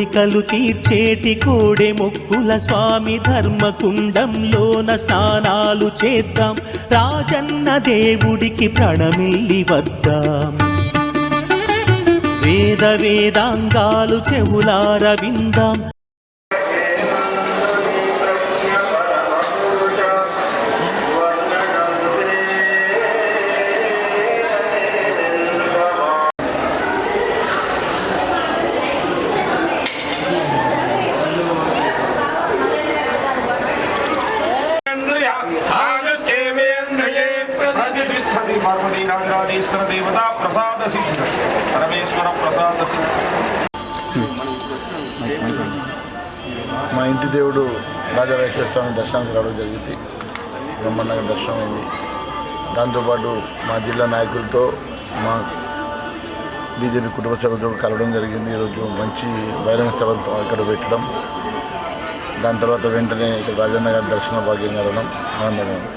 కోరికలు తీర్చేటి కోడె మొక్కుల స్వామి ధర్మకుండంలోన స్నానాలు చేద్దాం, రాజన్న దేవుడికి ప్రణమిల్లి వద్దాం. వేద వేదాంగాలు చెవులార విందాం. దేవతా ప్రసాద సిద్ధి పరమేశ్వర ప్రసాద సిద్ధి. మా ఇంటి దేవుడు రాజరాజేశ్వర స్వామి దర్శనానికి రావడం జరిగింది. బ్రహ్మాండంగా దర్శనం అయింది. దాంతోపాటు మా జిల్లా నాయకులతో మా బీజేపీ కుటుంబ సభ్యులతో కలవడం జరిగింది. ఈరోజు మంచి బహిరంగ సభలు ఇక్కడ పెట్టడం, దాని తర్వాత వెంటనే ఇక్కడ రాజన్న గారి దర్శన భాగ్యం కలగడం ఆనందంగా ఉంది.